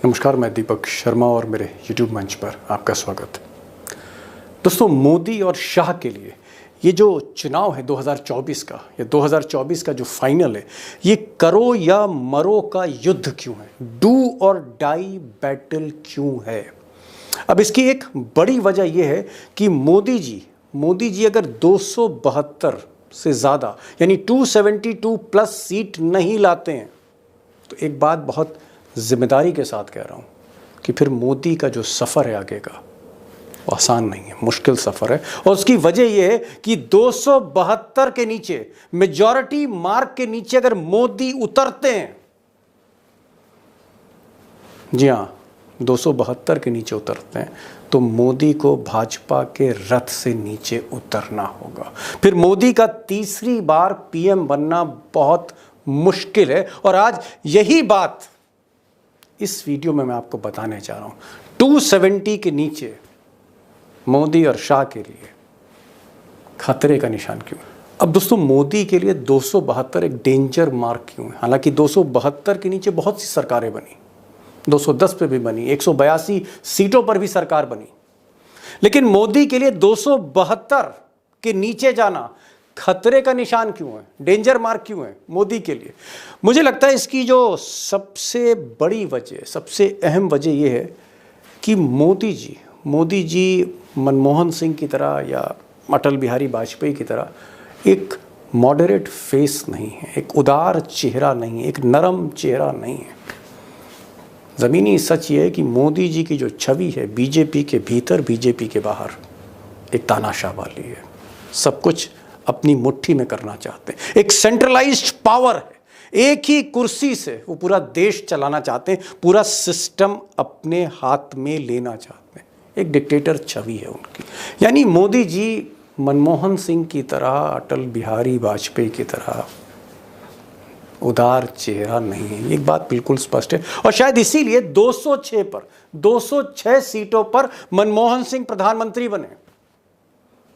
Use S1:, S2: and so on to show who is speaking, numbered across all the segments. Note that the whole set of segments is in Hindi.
S1: नमस्कार, मैं दीपक शर्मा और मेरे YouTube मंच पर आपका स्वागत। दोस्तों, मोदी और शाह के लिए ये जो चुनाव है 2024 का, या 2024 का जो फाइनल है, ये करो या मरो का युद्ध क्यों है? डू और डाई बैटल क्यों है? अब इसकी एक बड़ी वजह यह है कि मोदी जी अगर 272 से ज़्यादा यानी 272 प्लस सीट नहीं लाते हैं, तो एक बात बहुत जिम्मेदारी के साथ कह रहा हूँ कि फिर मोदी का जो सफ़र है आगे का, वो आसान नहीं है, मुश्किल सफ़र है। और उसकी वजह यह है कि 272 के नीचे, मेजॉरिटी मार्क के नीचे अगर मोदी उतरते हैं, जी हाँ, 272 के नीचे उतरते हैं, तो मोदी को भाजपा के रथ से नीचे उतरना होगा। फिर मोदी का तीसरी बार पीएम बनना बहुत मुश्किल है। और आज यही बात इस वीडियो में मैं आपको बताने चाह रहा हूं। 270 के नीचे मोदी और शाह के लिए खतरे का निशान क्यों? अब दोस्तों, मोदी के लिए 272 एक डेंजर मार्क क्यों है? हालांकि 272 के नीचे बहुत सी सरकारें बनी, 210 पे भी बनी, 182 सीटों पर भी सरकार बनी, लेकिन मोदी के लिए 272 के नीचे जाना खतरे का निशान क्यों है? डेंजर मार्क क्यों है मोदी के लिए? मुझे लगता है इसकी जो सबसे बड़ी वजह, सबसे अहम वजह यह है कि मोदी जी मनमोहन सिंह की तरह या अटल बिहारी वाजपेयी की तरह एक मॉडरेट फेस नहीं है, एक उदार चेहरा नहीं है, एक नरम चेहरा नहीं है। ज़मीनी सच ये है कि मोदी जी की जो छवि है बीजेपी के भीतर, बीजेपी के बाहर, एक तानाशाह वाली है। सब कुछ अपनी मुट्ठी में करना चाहते हैं। एक सेंट्रलाइज्ड पावर है, एक ही कुर्सी से वो पूरा देश चलाना चाहते हैं, पूरा सिस्टम अपने हाथ में लेना चाहते हैं। एक डिक्टेटर छवि है उनकी। यानी मोदी जी मनमोहन सिंह की तरह, अटल बिहारी वाजपेयी की तरह उदार चेहरा नहीं है। एक बात बिल्कुल स्पष्ट है। और शायद इसीलिए 206 सीटों पर मनमोहन सिंह प्रधानमंत्री बने।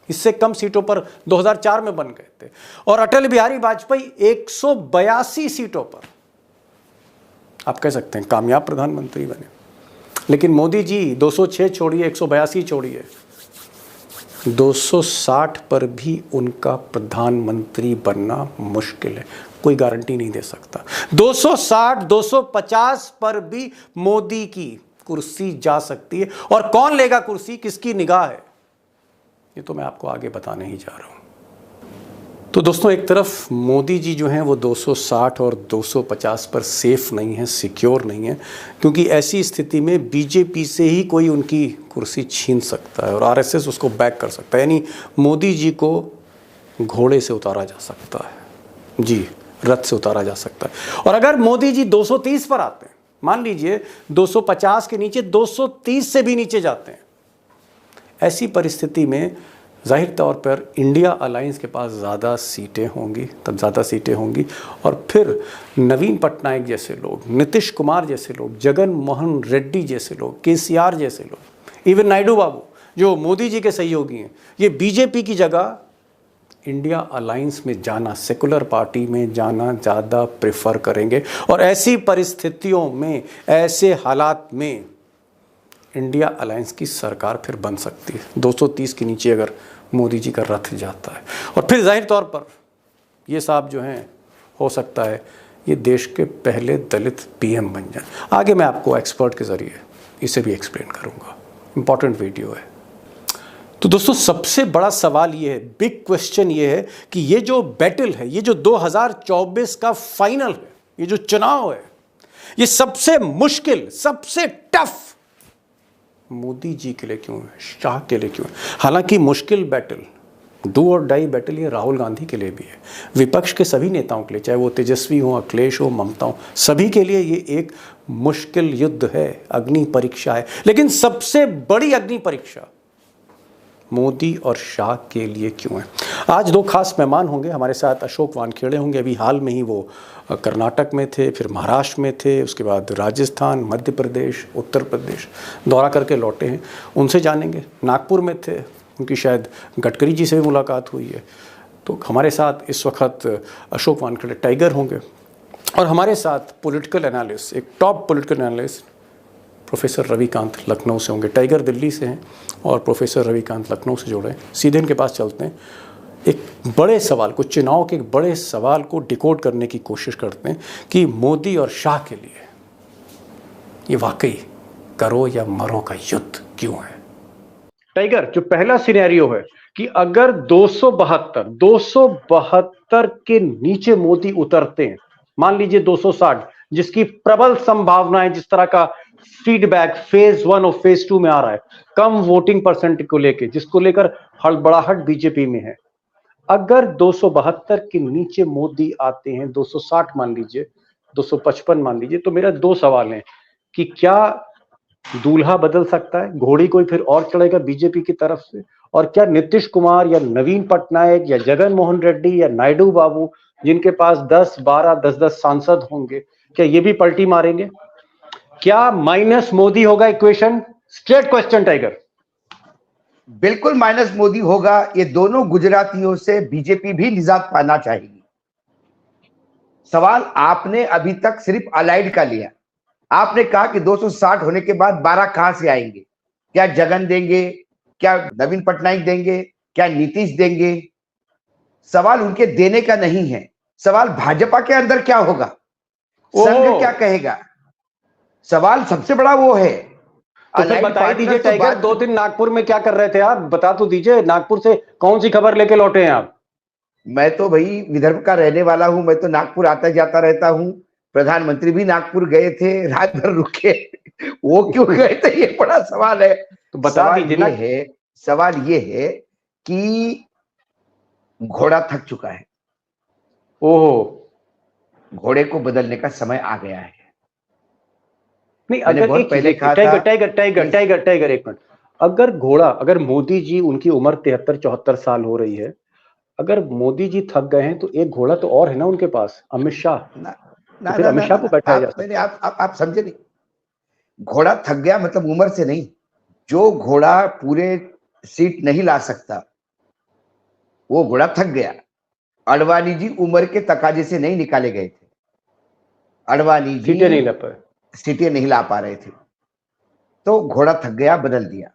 S1: इससे कम सीटों पर 2004 में बन गए थे। और अटल बिहारी वाजपेयी 182 सीटों पर, आप कह सकते हैं, कामयाब प्रधानमंत्री बने। लेकिन मोदी जी 206 छोड़िए, 182 छोड़िए, 260 पर भी उनका प्रधानमंत्री बनना मुश्किल है। कोई गारंटी नहीं दे सकता। 260, 250 पर भी मोदी की कुर्सी जा सकती है। और कौन लेगा कुर्सी, किसकी निगाह है, ये तो मैं आपको आगे बताने ही जा रहा हूं। तो दोस्तों, एक तरफ मोदी जी जो हैं वो 260 और 250 पर सेफ नहीं है, सिक्योर नहीं है, क्योंकि ऐसी स्थिति में बीजेपी से ही कोई उनकी कुर्सी छीन सकता है और आरएसएस उसको बैक कर सकता है। यानी मोदी जी को घोड़े से उतारा जा सकता है, जी, रथ से उतारा जा सकता है। और अगर मोदी जी 230 पर आते हैं, मान लीजिए 250 के नीचे 230 से भी नीचे जाते हैं, ऐसी परिस्थिति में जाहिर तौर पर इंडिया अलायंस के पास ज़्यादा सीटें होंगी। और फिर नवीन पटनायक जैसे लोग, नीतीश कुमार जैसे लोग, जगन मोहन रेड्डी जैसे लोग, केसीआर जैसे लोग, इवन नायडू बाबू जो मोदी जी के सहयोगी हैं, ये बीजेपी की जगह इंडिया अलायंस में जाना, सेकुलर पार्टी में जाना ज़्यादा प्रेफर करेंगे। और ऐसी परिस्थितियों में, ऐसे हालात में इंडिया अलायंस की सरकार फिर बन सकती है 230 के नीचे अगर मोदी जी का रथ जाता है। और फिर जाहिर तौर पर ये साहब जो हैं, हो सकता है ये देश के पहले दलित पीएम बन जाए। आगे मैं आपको एक्सपर्ट के ज़रिए इसे भी एक्सप्लेन करूँगा, इम्पॉर्टेंट वीडियो है। तो दोस्तों, सबसे बड़ा सवाल ये है, बिग क्वेश्चन ये है कि ये जो बैटल है, ये जो 2024 का फाइनल है, ये जो चुनाव है, ये सबसे मुश्किल, सबसे टफ मोदी जी के लिए क्यों है, शाह के लिए क्यों है? हालांकि मुश्किल बैटल, डू और डाई बैटल, ये राहुल गांधी के लिए भी है, विपक्ष के सभी नेताओं के लिए, चाहे वो तेजस्वी हो, अखिलेश हो, ममता हो, सभी के लिए ये एक मुश्किल युद्ध है, अग्नि परीक्षा है। लेकिन सबसे बड़ी अग्नि परीक्षा मोदी और शाह के लिए क्यों है? आज दो खास मेहमान होंगे हमारे साथ। अशोक वानखेड़े होंगे, अभी हाल में ही वो कर्नाटक में थे, फिर महाराष्ट्र में थे, उसके बाद राजस्थान, मध्य प्रदेश, उत्तर प्रदेश दौरा करके लौटे हैं। उनसे जानेंगे। नागपुर में थे, उनकी शायद गडकरी जी से भी मुलाकात हुई है। तो हमारे साथ इस वक्त अशोक वानखेड़े टाइगर होंगे। और हमारे साथ पॉलिटिकल एनालिस्ट, एक top political analyst professor Ravikant Lucknow से होंगे। टाइगर दिल्ली से हैं और प्रोफेसर रविकांत लखनऊ से जुड़े हैं। सीधे इनके पास चलते हैं। एक बड़े सवाल को, चुनाव के एक बड़े सवाल को डिकोड करने की कोशिश करते हैं कि मोदी और शाह के लिए ये वाकई करो या मरो का युद्ध क्यों है। टाइगर, जो पहला सिनेरियो है कि अगर 272 के नीचे मोदी उतरते हैं, मान लीजिए 260, जिसकी प्रबल संभावना है, जिस तरह का फीडबैक फेज 1 और फेज 2 में आ रहा है, कम वोटिंग परसेंट को लेकर, जिसको लेकर हड़बड़ाहट बीजेपी में है। अगर 272 के नीचे मोदी आते हैं, 260 मान लीजिए, 255 मान लीजिए, तो मेरा दो सवाल हैं कि क्या दूल्हा बदल सकता है, घोड़ी कोई फिर और चढ़ेगा बीजेपी की तरफ से, और क्या नीतीश कुमार या नवीन पटनायक या जगन मोहन रेड्डी या नायडू बाबू, जिनके पास 10-12 सांसद होंगे, क्या ये भी पलटी मारेंगे? क्या माइनस मोदी होगा इक्वेशन? Straight question tiger.
S2: बिल्कुल माइनस मोदी होगा। ये दोनों गुजरातियों से बीजेपी भी निजात पाना चाहेगी। सवाल आपने अभी तक सिर्फ अलाइड का लिया। आपने कहा कि 260 होने के बाद 12 कहां से आएंगे? क्या जगन देंगे, क्या नवीन पटनायक देंगे, क्या नीतीश देंगे? सवाल उनके देने का नहीं है, सवाल भाजपा के अंदर क्या होगा, संघ क्या कहेगा। सवाल सबसे बड़ा वो है।
S1: तो फिर बता दीजिए टाइगर, 2 दिन नागपुर में क्या कर रहे थे आप? बता तो दीजिए, नागपुर से कौन सी खबर लेके लौटे हैं आप?
S2: मैं तो भाई विदर्भ का रहने वाला हूं, मैं तो नागपुर आता जाता रहता हूं। प्रधानमंत्री भी नागपुर गए थे, रात भर रुके। वो क्यों गए थे, ये बड़ा सवाल है। तो बता दीजिए ना। सवाल ये है कि घोड़ा थक चुका है। ओहो, घोड़े को बदलने का समय आ गया है।
S1: नहीं, अगर बहुत पहले कहा था टाइगर एक मिनट, अगर मोदी जी, उनकी उम्र 73-74 साल हो रही है, अगर मोदी जी थक गए हैं तो एक घोड़ा तो और है ना उनके पास, अमित शाह। तो फिर अमित शाह को बैठाया जा सकता है।
S2: आप समझे नहीं। घोड़ा थक गया मतलब उम्र से नहीं। जो घोड़ा पूरे सीट नहीं ला सकता वो घोड़ा थक गया। अडवाणी जी उम्र के तकाजे से नहीं निकाले गए थे। अडवाणी जी सीटें नहीं ला पा रहे थे, तो घोड़ा थक गया, बदल दिया।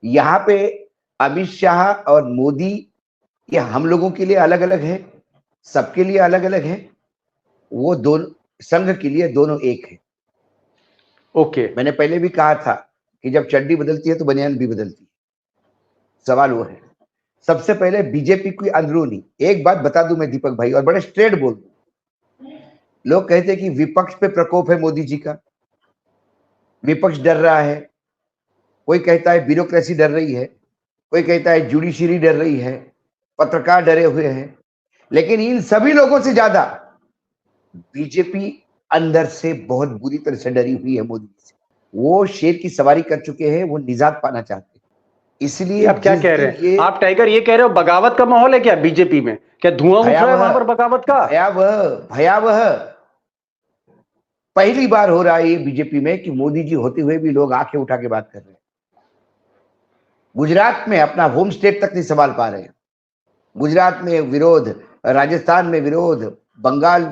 S2: यहां पे अमित शाह और मोदी, ये हम लोगों के लिए अलग अलग है, सबके लिए अलग अलग है। वो दोनों संघ के लिए दोनों एक है। ओके, मैंने पहले भी कहा था कि जब चड्डी बदलती है तो बनियान भी बदलती है। सवाल वो है। सबसे पहले बीजेपी की अंदरूनी एक बात बता दूं मैं दीपक भाई, और बड़े स्ट्रेट बोल दूं। लोग कहते हैं कि विपक्ष पे प्रकोप है मोदी जी का, विपक्ष डर रहा है। कोई कहता है ब्यूरोक्रेसी डर रही है, कोई कहता है जुडिशरी डर रही है, पत्रकार डरे हुए हैं। लेकिन इन सभी लोगों से ज्यादा बीजेपी अंदर से बहुत बुरी तरह से डरी हुई है मोदी से। वो शेर की सवारी कर चुके हैं, वो निजात पाना चाहते हैं। इसलिए
S1: आप क्या कह रहे हैं? आप टाइगर ये कह रहे हो बगावत का माहौल है क्या बीजेपी में? क्या धुआं उठ रहा है वहां पर बगावत का?
S2: भयावह पहली बार हो रहा है ये बीजेपी में कि मोदी जी होते हुए भी लोग आंखें उठा के बात कर रहे हैं। गुजरात में अपना होम स्टेट तक नहीं संभाल पा रहे हैं। गुजरात में विरोध, राजस्थान में विरोध, बंगाल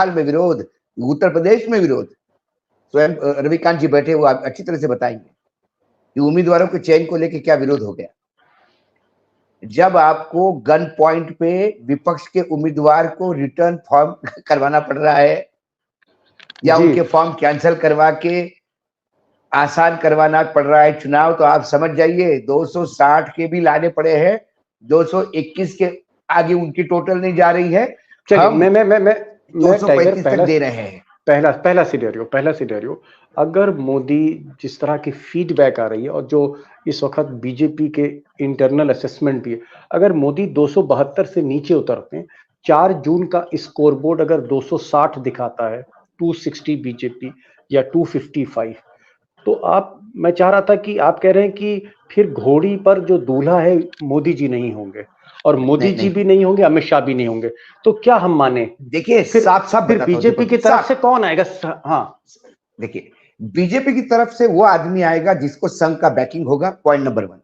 S2: में विरोध, उत्तर प्रदेश में विरोध। स्वयं रविकांत जी बैठे, वो अच्छी तरह से बताएंगे कि उम्मीदवारों के चयन को लेकर क्या विरोध हो गया। जब आपको गन पॉइंट पे विपक्ष के उम्मीदवार को रिटर्न फॉर्म करवाना पड़ रहा है या उनके फॉर्म कैंसिल करवा के आसान करवाना पड़ रहा है चुनाव, तो आप समझ जाइए 260 के भी लाने पड़े हैं, 221 के आगे उनकी टोटल नहीं जा रही है। हम 235 तक दे रहे हैं।
S1: पहला सिनेरियो, अगर मोदी, जिस तरह की फीडबैक आ रही है और जो इस वक्त बीजेपी के इंटरनल असेसमेंट भी है, अगर मोदी 272 से नीचे उतरते हैं, 4 जून का स्कोरबोर्ड अगर 260 दिखाता है, 260 बीजेपी या 255, तो मैं चाह रहा था कि आप कह रहे हैं कि फिर घोड़ी पर जो दूल्हा है मोदी जी नहीं होंगे, और मोदी जी भी नहीं होंगे, अमित शाह भी नहीं होंगे, तो क्या हम माने?
S2: देखिए साफ
S1: फिर बीजेपी की तरफ से कौन आएगा? हाँ,
S2: देखिए बीजेपी की तरफ से वो आदमी आएगा जिसको संघ का बैकिंग होगा, पॉइंट नंबर 1।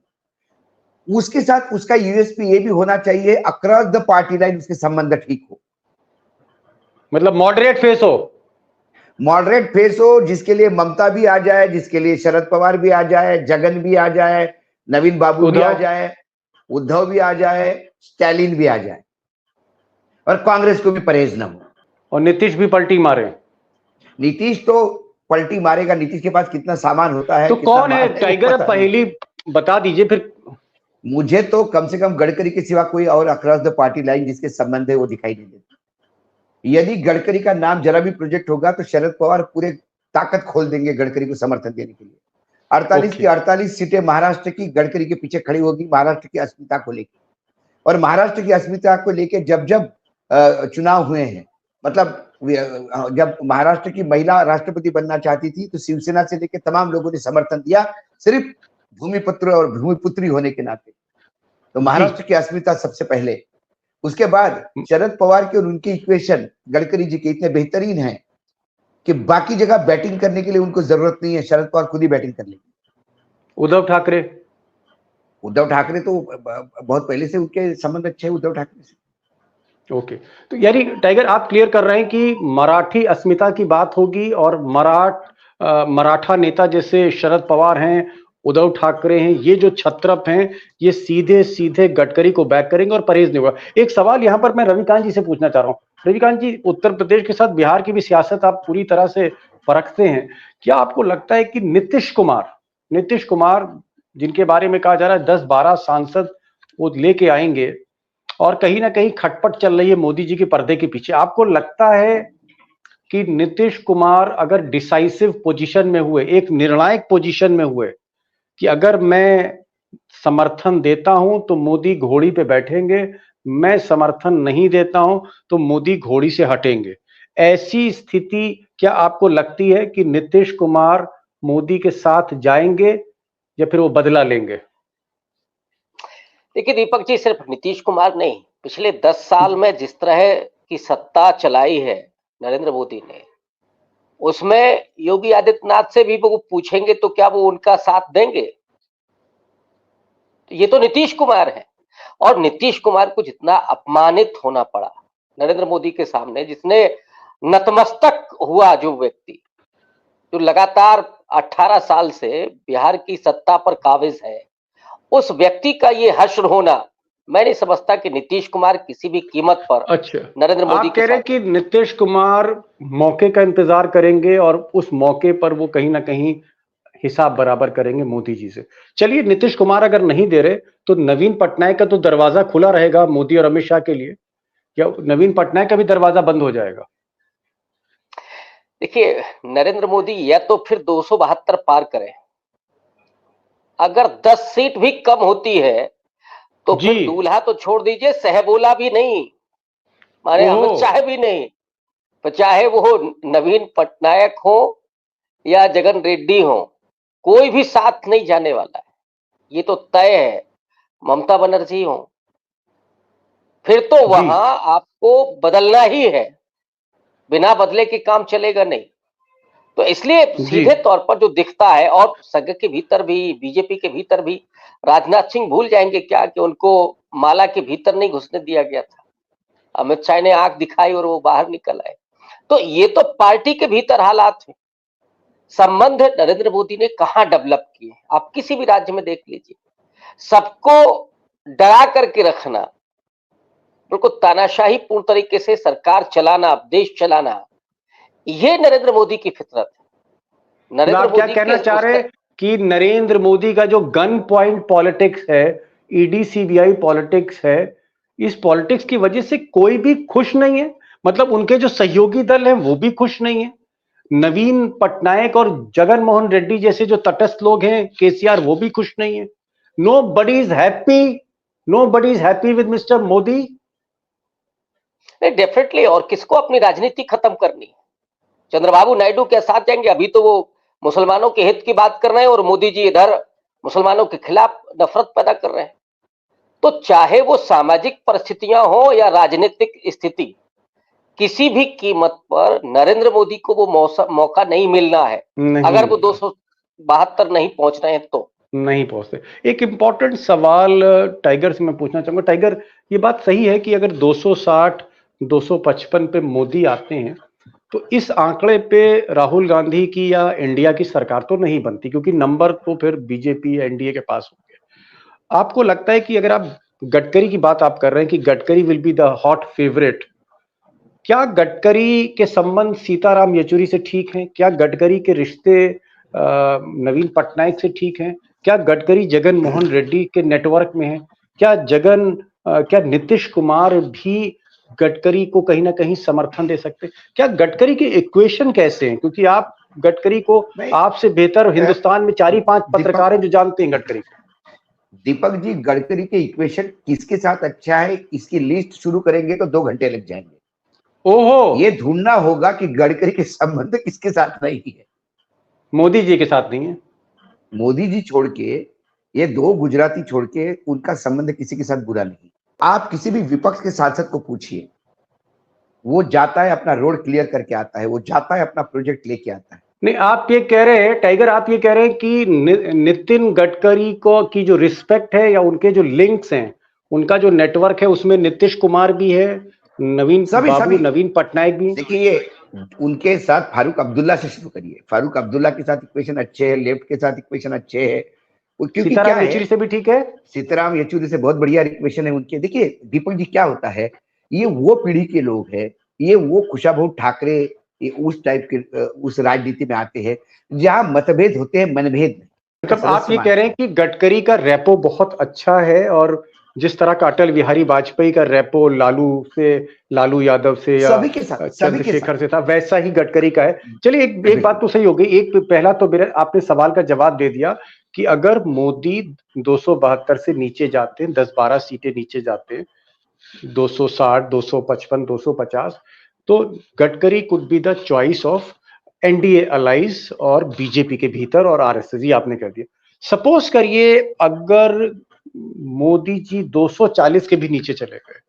S2: उसके साथ उसका यूएसपी ये भी होना चाहिए, अक्रॉस द पार्टी लाइन उसके संबंध ठीक हो,
S1: मतलब मॉडरेट फेस हो।
S2: मॉडरेट फेस हो, जिसके लिए ममता भी आ जाए, जिसके लिए शरद पवार भी आ जाए, जगन भी आ जाए, नवीन बाबू भी आ जाए, उद्धव भी आ जाए, स्टैलिन भी आ जाए, और कांग्रेस को भी परहेज न हो,
S1: और नीतीश भी पलटी मारे।
S2: नीतीश तो पलटी मारेगा, नीतीश के पास कितना सामान होता है,
S1: तो कौन है
S2: वो
S1: टाइगर,
S2: पता नहीं।
S1: पहली बता दीजिए फिर।
S2: मुझे तो कम से कम गडकरी के सिवा कोई और अक्रॉस द पार्टी लाइन जिसके संबंध है वो दिखाई नहीं देता। यदि गडकरी का नाम जरा भी प्रोजेक्ट होगा तो शरद पवार पूरे ताकत खोल देंगे गडकरी को समर्थन देने के लिए। 48 की 48 सीटें महाराष्ट्र की गडकरी के पीछे खड़ी होगी, महाराष्ट्र की अस्मिता को लेकर। और महाराष्ट्र की अस्मिता को लेकर जब जब चुनाव हुए हैं, मतलब जब महाराष्ट्र की महिला राष्ट्रपति बनना चाहती थी तो शिवसेना से लेकर तमाम लोगों ने समर्थन दिया, सिर्फ भूमिपुत्र और भूमिपुत्री होने के नाते। तो महाराष्ट्र की अस्मिता सबसे पहले, उसके बाद शरद पवार के और उनके इक्वेशन गडकरी जी के इतने बेहतरीन हैं कि बाकी जगह बैटिंग करने के लिए उनको जरूरत नहीं है, शरद पवार खुद ही बैटिंग कर लेंगे।
S1: उद्धव ठाकरे तो
S2: बहुत पहले से उनके संबंध अच्छे हैं उद्धव ठाकरे से।
S1: ओके, तो यानी टाइगर आप क्लियर कर रहे हैं कि मराठी अस्मिता की बात होगी और मराठा नेता जैसे शरद पवार हैं, उद्धव ठाकरे हैं, ये जो छत्रप हैं, ये सीधे सीधे गडकरी को बैक करेंगे और परहेज नहीं होगा। एक सवाल यहां पर मैं रविकांत जी से पूछना चाह रहा हूं। रविकांत जी, उत्तर प्रदेश के साथ बिहार की भी सियासत आप पूरी तरह से परखते हैं, क्या आपको लगता है कि नीतीश कुमार जिनके बारे में कहा जा रहा है 10-12 सांसद वो लेके आएंगे और कहीं ना कहीं खटपट चल रही है मोदी जी के पर्दे के पीछे, आपको लगता है कि नीतीश कुमार अगर डिसाइसिव पोजीशन में हुए, एक निर्णायक पोजीशन में हुए कि अगर मैं समर्थन देता हूं तो मोदी घोड़ी पे बैठेंगे, मैं समर्थन नहीं देता हूं तो मोदी घोड़ी से हटेंगे, ऐसी स्थिति क्या आपको लगती है कि नीतीश कुमार मोदी के साथ जाएंगे या फिर वो बदला लेंगे?
S3: देखिए दीपक जी, सिर्फ नीतीश कुमार नहीं, पिछले 10 साल में जिस तरह की सत्ता चलाई है नरेंद्र मोदी ने, उसमें योगी आदित्यनाथ से भी वो पूछेंगे तो क्या वो उनका साथ देंगे? तो ये तो नीतीश कुमार है। और नीतीश कुमार को जितना अपमानित होना पड़ा नरेंद्र मोदी के सामने, जिसने नतमस्तक हुआ, जो व्यक्ति जो लगातार 18 साल से बिहार की सत्ता पर काबिज है, उस व्यक्ति का ये हश्र होना, मैं नहीं समझता कि नीतीश कुमार किसी भी कीमत पर नरेंद्र मोदी
S1: आप कह रहे हैं कि नीतीश कुमार मौके का इंतजार करेंगे और उस मौके पर वो कहीं ना कहीं हिसाब बराबर करेंगे मोदी जी से। चलिए, नीतीश कुमार अगर नहीं दे रहे तो नवीन पटनायक का तो दरवाजा खुला रहेगा मोदी और अमित शाह के लिए, या नवीन पटनायक का भी दरवाजा बंद हो जाएगा?
S3: देखिए, नरेंद्र मोदी या तो फिर 272 पार करें, अगर 10 सीट भी कम होती है तो फिर दूल्हा तो छोड़ दीजिए, सहबोला भी नहीं, माने अमित शाह भी नहीं, तो चाहे वो नवीन पटनायक हो या जगन रेड्डी हो, कोई भी साथ नहीं जाने वाला है, ये तो तय है। ममता बनर्जी हो, फिर तो वहां आपको बदलना ही है, बिना बदले के काम चलेगा नहीं। तो इसलिए सीधे तौर पर जो दिखता है, और संघ के भीतर भी, बीजेपी के भीतर भी, राजनाथ सिंह भूल जाएंगे क्या कि उनको माला के भीतर नहीं घुसने दिया गया था, अमित शाह ने आंख दिखाई और वो बाहर निकल आए। तो ये तो पार्टी के भीतर हालात है। संबंध नरेंद्र मोदी ने कहां डेवलप किए, आप किसी भी राज्य में देख लीजिए, सबको डरा करके रखना, बिल्कुल तानाशाही पूर्ण तरीके से सरकार चलाना, देश चलाना, ये नरेंद्र मोदी की फितरत है।
S1: नरेंद्र मोदी क्या कहना चाह रहे हैं कि नरेंद्र मोदी का जो गन पॉइंट पॉलिटिक्स है, ईडी सीबीआई पॉलिटिक्स है, इस पॉलिटिक्स की वजह से कोई भी खुश नहीं है, मतलब उनके जो सहयोगी दल हैं वो भी खुश नहीं है, नवीन पटनायक और जगन मोहन रेड्डी जैसे जो तटस्थ लोग हैं, केसीआर, वो भी खुश नहीं है। Nobody is happy with mister Modi.
S3: Definitely, और किसको अपनी राजनीति खत्म करनी है? चंद्रबाबू नायडू के साथ जाएंगे, अभी तो वो मुसलमानों के हित की बात कर रहे हैं और मोदी जी इधर मुसलमानों के खिलाफ नफरत पैदा कर रहे हैं। तो चाहे वो सामाजिक परिस्थितियां हो या राजनीतिक स्थिति, किसी भी कीमत पर नरेंद्र मोदी को वो मौका नहीं मिलना है, अगर वो 272 नहीं पहुंच रहे हैं तो
S1: नहीं पहुंचते। एक इंपॉर्टेंट सवाल टाइगर से मैं पूछना चाहूंगा। टाइगर, ये बात सही है कि अगर 260 255 पे मोदी आते हैं तो इस आंकड़े पे राहुल गांधी की या इंडिया की सरकार तो नहीं बनती, क्योंकि नंबर तो फिर बीजेपी या एनडीए के पास होंगे। आपको लगता है कि अगर आप गडकरी की बात आप कर रहे हैं कि Gadkari will be the hot favourite, क्या गडकरी के संबंध सीताराम येचुरी से ठीक हैं? क्या गडकरी के रिश्ते नवीन पटनायक से ठीक हैं? क्या गडकरी जगन मोहन रेड्डी के नेटवर्क में है? क्या नीतीश कुमार भी गडकरी को कहीं ना कहीं समर्थन दे सकते? क्या गडकरी के इक्वेशन कैसे हैं? क्योंकि आप गडकरी को आपसे बेहतर हिंदुस्तान में 4-5 पत्रकार हैं जो जानते हैं गडकरी को।
S2: दीपक जी, गडकरी के इक्वेशन किसके साथ अच्छा है, इसकी लिस्ट शुरू करेंगे तो 2 घंटे लग जाएंगे।
S1: ओहो,
S2: ये ढूंढना होगा कि गडकरी के संबंध किसके साथ नहीं है।
S1: मोदी जी के साथ नहीं है।
S2: मोदी जी छोड़ के, ये 2 गुजराती छोड़ के, उनका संबंध किसी के साथ बुरा नहीं। आप किसी भी विपक्ष के सांसद को पूछिए, वो जाता है अपना रोड क्लियर करके आता है, वो जाता है अपना प्रोजेक्ट लेके आता है।
S1: नहीं, आप ये कह रहे हैं टाइगर, आप ये कह रहे हैं कि नितिन गडकरी को की जो रिस्पेक्ट है या उनके जो लिंक्स हैं, उनका जो नेटवर्क है, उसमें नीतीश कुमार भी है, नवीन पटनायक भी।
S2: देखिए, उनके साथ फारूक अब्दुल्ला से शुरू करिए। फारूक अब्दुल्ला के साथ इक्वेशन अच्छे है, लेफ्ट के साथ इक्वेशन अच्छे है, क्योंकि
S1: सीताराम येचुरी से भी ठीक है।
S2: सीताराम येचुरी से बहुत बढ़िया इक्वेशन है उनके। देखिए दीपक जी, क्या होता है, ये वो पीढ़ी के लोग हैं, ये वो कुशाभाऊ ठाकरे, ये उस टाइप के उस राजनीति में आते हैं जहां मतभेद होते हैं, मनभेद।
S1: मतलब आप ये कह रहे हैं कि गडकरी का रेपो बहुत अच्छा है, और जिस तरह का अटल बिहारी वाजपेयी का रेपो लालू यादव से या चंद्रशेखर से था, वैसा ही गडकरी का है। चलिए, एक बात तो सही हो गई। एक पहला तो मेरा आपने सवाल का जवाब दे दिया कि अगर मोदी 272 से नीचे जाते हैं, 10-12 सीटें नीचे जाते हैं, 260, 255, 250, तो Gadkari could be the choice of NDA allies और बीजेपी के भीतर और आरएसएस। ये आपने कह दिया। सपोज करिए अगर मोदी जी 240 के भी नीचे चले गए,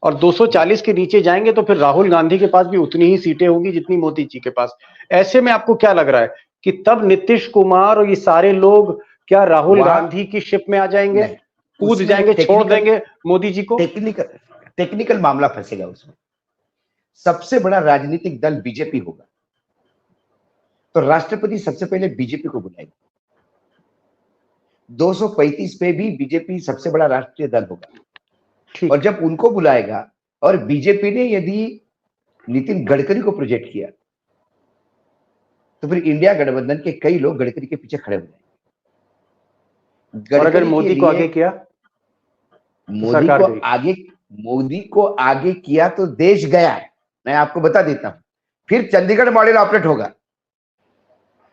S1: और 240 के नीचे जाएंगे तो फिर राहुल गांधी के पास भी उतनी ही सीटें होंगी जितनी मोदी जी के पास। ऐसे में आपको क्या लग रहा है कि तब नीतीश कुमार और ये सारे लोग क्या राहुल गांधी की शिप में आ जाएंगे, कूद जाएंगे, छोड़ देंगे मोदी जी को?
S2: टेक्निकल मामला फंसेगा उसमें। सबसे बड़ा राजनीतिक दल बीजेपी होगा, तो राष्ट्रपति सबसे पहले बीजेपी को बुलाएगा। 235 पे भी बीजेपी सबसे बड़ा राष्ट्रीय दल होगा, और जब उनको बुलाएगा और बीजेपी ने यदि नितिन गडकरी को प्रोजेक्ट किया, तो फिर इंडिया गठबंधन के कई लोग गडकरी के पीछे खड़े हो जाएंगे।
S1: और अगर मोदी को आगे किया,
S2: मोदी को आगे किया तो देश गया। मैं आपको बता देता हूं, फिर चंडीगढ़ मॉडल ऑपरेट होगा।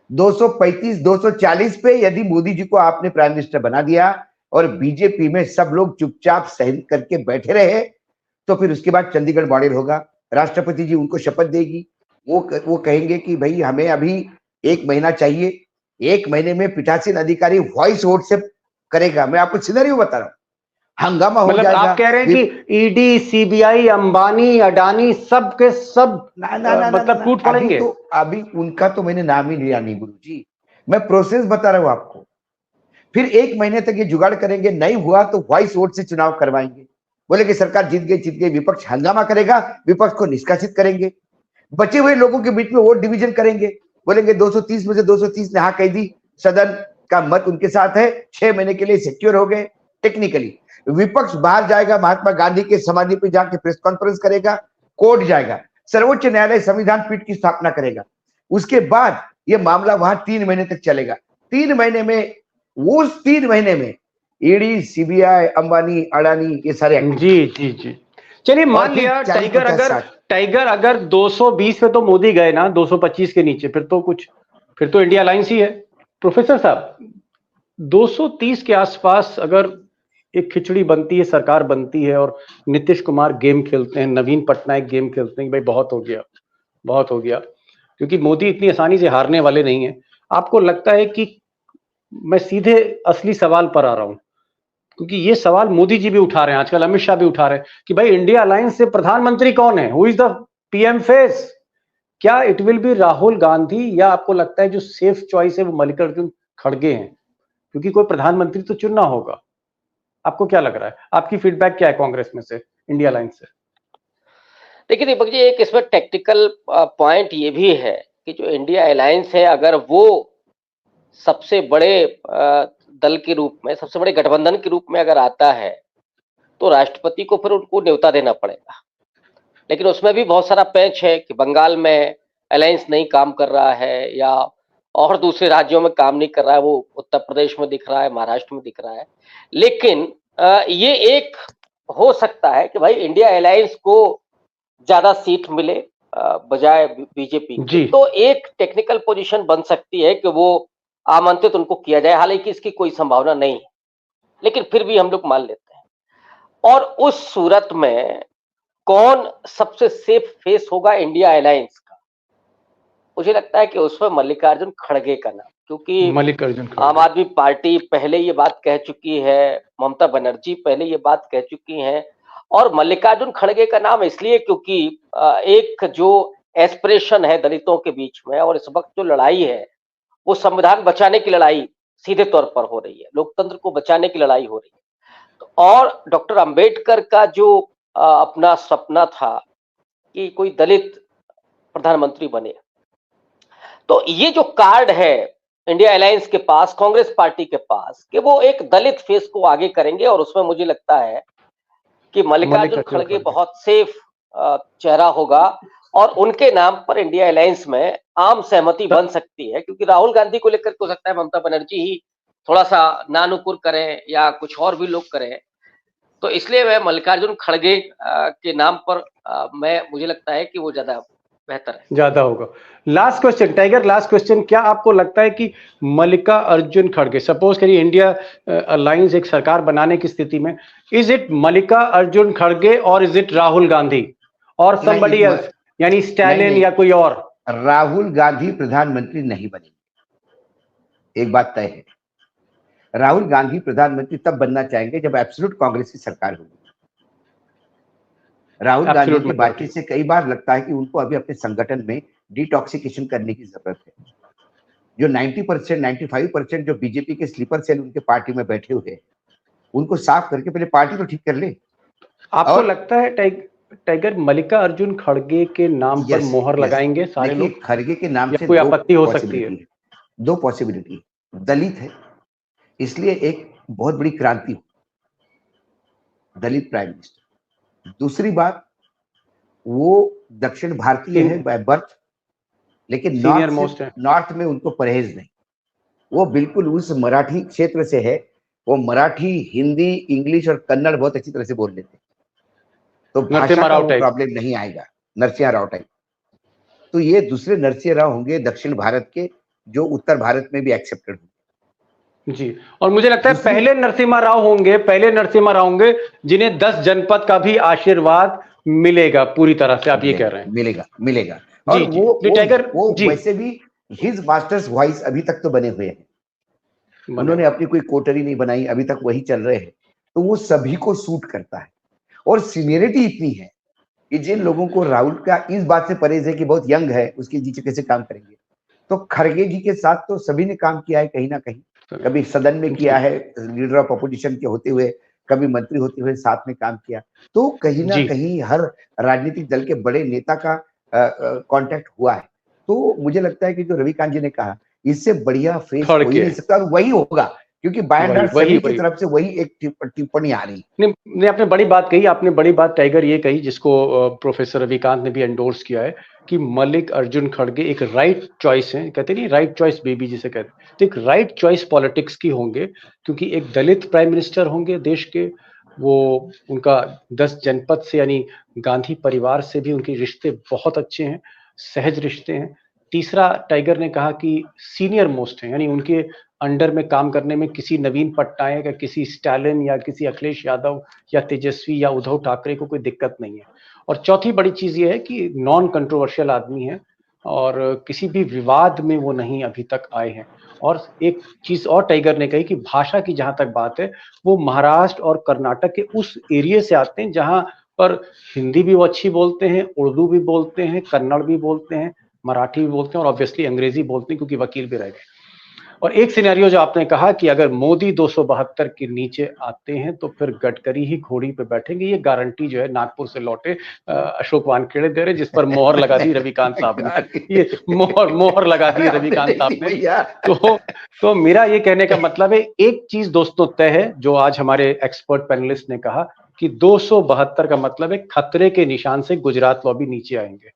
S2: 235, 240 पे यदि मोदी जी को आपने प्राइम मिनिस्टर बना दिया और बीजेपी में सब लोग चुपचाप सहन करके बैठे रहे, तो फिर उसके बाद चंडीगढ़ मॉडल होगा। राष्ट्रपति जी उनको शपथ देगी, वो कहेंगे कि भाई हमें अभी 1 महीना चाहिए। 1 महीने में पीठासीन अधिकारी वॉइस वोट से करेगा। मैं आपको सिनेरियो बता रहा हूं, हंगामा हो जाएगा।
S1: आप कह रहे हैं कि ईडी, सीबीआई, अंबानी, अडानी सब के सब मतलब टूट पड़ेंगे।
S2: अभी उनका तो मैंने नाम ही लिया नहीं गुरुजी, मैं प्रोसेस बता रहा हूं आपको। फिर 1 महीने तक ये जुगाड़ करेंगे, नहीं हुआ तो वॉइस वोट से चुनाव करवाएंगे। बोले कि सरकार जीत गई। विपक्ष हंगामा करेगा, विपक्ष को निष्कासित करेंगे, बचे हुए लोगों के बीच में वोट डिवीजन करेंगे। बोलेंगे 230 में से 230 ने हाँ कह दी, सदन का मत उनके साथ है, 6 महीने के लिए सिक्योर हो गए। टेक्निकली विपक्ष बाहर जाएगा, महात्मा गांधी के समाधि पे जाके प्रेस कॉन्फ्रेंस करेगा, कोर्ट जाएगा, सर्वोच्च न्यायालय संविधान पीठ की स्थापना करेगा। उसके बाद यह मामला वहां 3 महीने तक चलेगा। 3 महीने में, उस 3 महीने में ईडी, सीबीआई, अंबानी, अडानी, ये सारे
S1: जी। चलिए, मान लिया टाइगर अगर 220 पे तो मोदी गए ना, 225 के नीचे, फिर तो इंडिया अलायंस ही है। प्रोफेसर साहब, 230 के आसपास अगर एक खिचड़ी बनती है, सरकार बनती है, और नीतीश कुमार गेम खेलते हैं, नवीन पटनायक गेम खेलते हैं, भाई बहुत हो गया, क्योंकि मोदी इतनी आसानी से हारने वाले नहीं है। आपको लगता है कि, मैं सीधे असली सवाल पर आ रहा हूं, क्योंकि ये सवाल मोदी जी भी उठा रहे हैं, आजकल अमित शाह भी उठा रहे हैं कि भाई इंडिया अलायंस से प्रधानमंत्री कौन है, who is the PM face? क्या it will be Rahul Gandhi, या आपको लगता है जो सेफ चॉइस है वो मल्लिकार्जुन खड़गे हैं, क्योंकि कोई प्रधानमंत्री तो चुनना होगा? आपको क्या लग रहा है, आपकी फीडबैक क्या है कांग्रेस में से, इंडिया अलायंस से?
S3: देखिए दीपक जी, एक इसमें टेक्निकल पॉइंट ये भी है कि जो इंडिया अलायंस है, अगर वो सबसे बड़े दल के रूप में, सबसे बड़े गठबंधन के रूप में अगर आता है, तो राष्ट्रपति को फिर उनको न्योता देना पड़ेगा। लेकिन उसमें भी बहुत सारा पैच है कि बंगाल में अलायंस नहीं काम कर रहा है, या और दूसरे राज्यों में काम नहीं कर रहा है, वो उत्तर प्रदेश में दिख रहा है, महाराष्ट्र में दिख रहा है। लेकिन ये एक हो सकता है कि भाई इंडिया अलायंस को ज्यादा सीट मिले बजाय बीजेपी की, तो एक टेक्निकल पोजीशन बन सकती है कि वो आमंत्रित उनको किया जाए। हालांकि इसकी कोई संभावना नहीं है, लेकिन फिर भी हम लोग मान लेते हैं। और उस सूरत में कौन सबसे सेफ फेस होगा इंडिया अलायंस का, मुझे लगता है कि उसमें मल्लिकार्जुन खड़गे का नाम, क्योंकि
S1: मल्लिकार्जुन
S3: आम आदमी पार्टी पहले ये बात कह चुकी है, ममता बनर्जी पहले ये बात कह चुकी हैं, और मल्लिकार्जुन खड़गे का नाम इसलिए क्योंकि एक जो एस्पिरेशन है दलितों के बीच में, और इस वक्त जो लड़ाई है वो संविधान बचाने की लड़ाई सीधे तौर पर हो रही है, लोकतंत्र को बचाने की लड़ाई हो रही है। और डॉक्टर अंबेडकर का जो अपना सपना था कि कोई दलित प्रधानमंत्री बने, तो ये जो कार्ड है इंडिया अलायंस के पास, कांग्रेस पार्टी के पास, कि वो एक दलित फेस को आगे करेंगे, और उसमें मुझे लगता है कि मल्लिकार्जुन खड़गे बहुत सेफ चेहरा होगा, और उनके नाम पर इंडिया अलायंस में आम सहमति बन सकती है। क्योंकि राहुल गांधी को लेकर हो सकता है ममता बनर्जी ही थोड़ा सा नानुकुर करें, या कुछ और भी लोग करें, तो इसलिए मैं मल्लिकार्जुन खड़गे के नाम पर मुझे लगता है कि वो ज्यादा बेहतर है,
S1: ज्यादा होगा। Last question tiger, last question, क्या आपको लगता है कि मल्लिकार्जुन खड़गे, सपोज करिए इंडिया अलायंस एक सरकार बनाने की स्थिति में, इज इट मल्लिकार्जुन खड़गे और इज इट राहुल गांधी और समबडी एल्स, यानी स्टैलिन या कोई और?
S2: राहुल गांधी प्रधानमंत्री नहीं बनेंगे, एक बात तय है। राहुल गांधी प्रधानमंत्री तब बनना चाहेंगे जब एब्सोल्यूट कांग्रेस की सरकार होगी। राहुल गांधी की बातचीत से कई बार लगता है कि उनको अभी अपने संगठन में डिटॉक्सिकेशन करने की जरूरत है। जो 90%, 95% जो बीजेपी के स्लीपर सेल उनके पार्टी में बैठे हुए हैं, उनको साफ करके पहले पार्टी तो ठीक कर ले।
S1: आपको लगता है टाइगर मल्लिकार्जुन खड़गे के नाम पर मोहर लगाएंगे सारे लोग?
S2: खड़गे के नाम से
S1: कोई आपत्ति हो सकती है?
S2: दो पॉसिबिलिटी। दलित है, इसलिए एक बहुत बड़ी क्रांति, दलित प्राइम मिनिस्टर। दूसरी बात, वो दक्षिण भारतीय है बाय बर्थ, लेकिन नॉर्थ में उनको परहेज नहीं। वो बिल्कुल उस मराठी क्षेत्र से है, वो मराठी, हिंदी, इंग्लिश और कन्नड़ बहुत अच्छी तरह से बोल लेते हैं, तो भाषा का प्रॉब्लम नहीं आएगा। नरसिंह राव टाइप। तो ये दूसरे नरसिंह राव होंगे दक्षिण भारत के, जो उत्तर भारत में भी एक्सेप्टेड होंगे
S1: जी। और मुझे लगता है पहले नरसिम्हा राव होंगे जिन्हें 10 जनपद का भी आशीर्वाद मिलेगा पूरी तरह से, आप ये कह रहे हैं?
S2: मिलेगा। और वो वैसे भी हिज मास्टर्स वॉइस अभी तक तो बने हुए हैं, उन्होंने अपनी कोई कोटरी नहीं बनाई, अभी तक वही चल रहे हैं, तो वो सभी को सूट करता है। और सीनियरिटी इतनी है कि जिन लोगों को राहुल का इस बात से परहेज है कि बहुत यंग है, उसके नीचे कैसे काम करेंगे, तो खड़गे जी के साथ तो सभी ने काम किया है कहीं ना कहीं। कभी सदन में किया है लीडर ऑफ अपोजिशन के होते हुए, कभी मंत्री होते हुए साथ में काम किया, तो कहीं ना कहीं हर राजनीतिक दल के बड़े नेता का कांटेक्ट हुआ है। तो मुझे लगता है कि जो रविकांत जी ने कहा, इससे बढ़िया फेस कोई नहीं सकता, और वही होगा, क्योंकि सभी की तरफ से वही एक टिप्पणी आ रही
S1: है। आपने बड़ी बात कही, आपने बड़ी बात टाइगर ये कही, जिसको प्रोफेसर रविकांत ने भी एंडोर्स किया है, कि मल्लिकार्जुन खड़गे एक राइट चॉइस है। कहते नहीं राइट चॉइस बेबी जिसे कहते हैं, तो एक राइट चॉइस पॉलिटिक्स की होंगे, क्योंकि एक दलित प्राइम मिनिस्टर होंगे देश के, वो उनका 10 जनपद से यानी गांधी परिवार से भी उनके रिश्ते बहुत अच्छे हैं, सहज रिश्ते हैं। तीसरा, टाइगर ने कहा कि सीनियर मोस्ट है, यानी उनके अंडर में काम करने में किसी नवीन पटनायक या किसी स्टालिन या किसी अखिलेश यादव या तेजस्वी या उद्धव ठाकरे को कोई दिक्कत नहीं है। और चौथी बड़ी चीज ये है कि नॉन कंट्रोवर्शियल आदमी है, और किसी भी विवाद में वो नहीं अभी तक आए हैं। और एक चीज और टाइगर ने कही कि भाषा की जहां तक बात है, वो महाराष्ट्र और कर्नाटक के उस एरिया से आते हैं जहां पर हिंदी भी वो अच्छी बोलते हैं, उर्दू भी बोलते हैं, कन्नड़ भी बोलते हैं, मराठी भी बोलते हैं, और ऑब्वियसली अंग्रेजी बोलते हैं क्योंकि वकील भी रह गए। और एक सिनेरियो जो आपने कहा कि अगर मोदी 272 के नीचे आते हैं तो फिर गडकरी ही घोड़ी पे बैठेंगे, ये गारंटी जो है नागपुर से लौटे अशोक वानखेड़े दे रहे, जिस पर मोहर लगा दी रविकांत साहब ने, ये मोहर लगा दी रविकांत साहब ने। तो मेरा ये कहने का मतलब है, एक चीज दोस्तों तय है जो आज हमारे एक्सपर्ट पैनलिस्ट ने कहा कि 272 का मतलब है खतरे के निशान से गुजरात लॉबी नीचे आएंगे।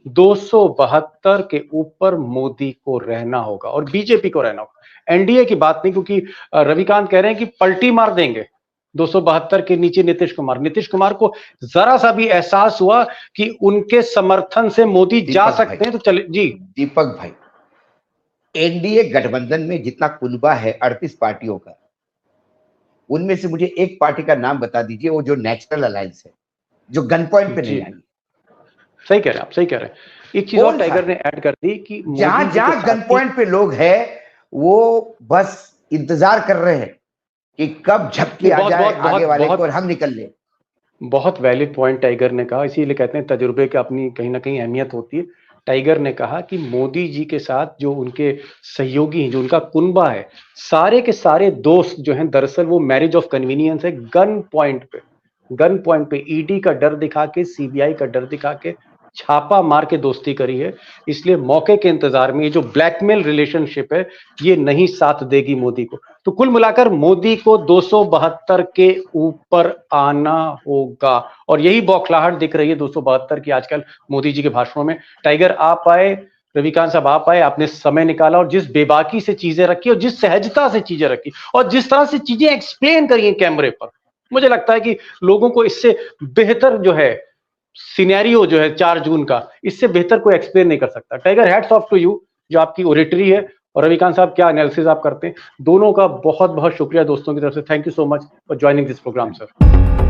S1: 272 के ऊपर मोदी को रहना होगा और बीजेपी को रहना होगा, एनडीए की बात नहीं, क्योंकि रविकांत कह रहे हैं कि पलटी मार देंगे 272 के नीचे नीतीश कुमार को जरा सा भी एहसास हुआ कि उनके समर्थन से मोदी जा सकते हैं तो चले जी।
S2: दीपक भाई, एनडीए गठबंधन में जितना कुनबा है 38 पार्टियों का, उनमें से मुझे एक पार्टी का नाम बता दीजिए, वो जो नेचुरल अलायंस है, जो गन पॉइंट पे नहीं आई।
S1: सही कह रहे हैं आप, सही कह रहे हैं। एक चीज और टाइगर ने ऐड कर दी कि
S2: जहां गन पॉइंट पे लोग हैं वो बस इंतजार कर रहे हैं कि कब झपकी आ जाए आगे वाले को और हम निकल ले।
S1: बहुत वैलिड पॉइंट टाइगर ने कहा, इसीलिए कहते हैं तजुर्बे की अपनी कहीं ना कहीं अहमियत होती है। टाइगर ने कहा कि मोदी जी के साथ जो उनके सहयोगी हैं, जो उनका कुनबा है, सारे के सारे दोस्त जो हैं, दरअसल वो मैरिज ऑफ कन्वीनियंस है। गन पॉइंट पे ईडी का डर दिखा के, सीबीआई का डर दिखा के छापा मार के दोस्ती करी है। इसलिए मौके के इंतजार में ये जो ब्लैकमेल रिलेशनशिप है ये नहीं साथ देगी मोदी को। तो कुल मिलाकर मोदी को 272 के ऊपर आना होगा और यही बौखलाहट दिख रही है 272 की आजकल मोदी जी के भाषणों में। टाइगर आप आए, रविकांत साहब आप आए, आपने समय निकाला और जिस बेबाकी से चीजें रखी और जिस सहजता से चीजें रखी और जिस तरह से चीजें एक्सप्लेन करी है कैमरे पर, मुझे लगता है कि लोगों को इससे बेहतर जो है सिनेरियो जो है 4 जून का, इससे बेहतर कोई एक्सप्लेन नहीं कर सकता। Tiger, hats off to you, जो आपकी ओरेटरी है, और रविकांत साहब क्या एनालिसिस आप करते हैं। दोनों का बहुत बहुत शुक्रिया दोस्तों की तरफ से। Thank you so much for joining this programme sir.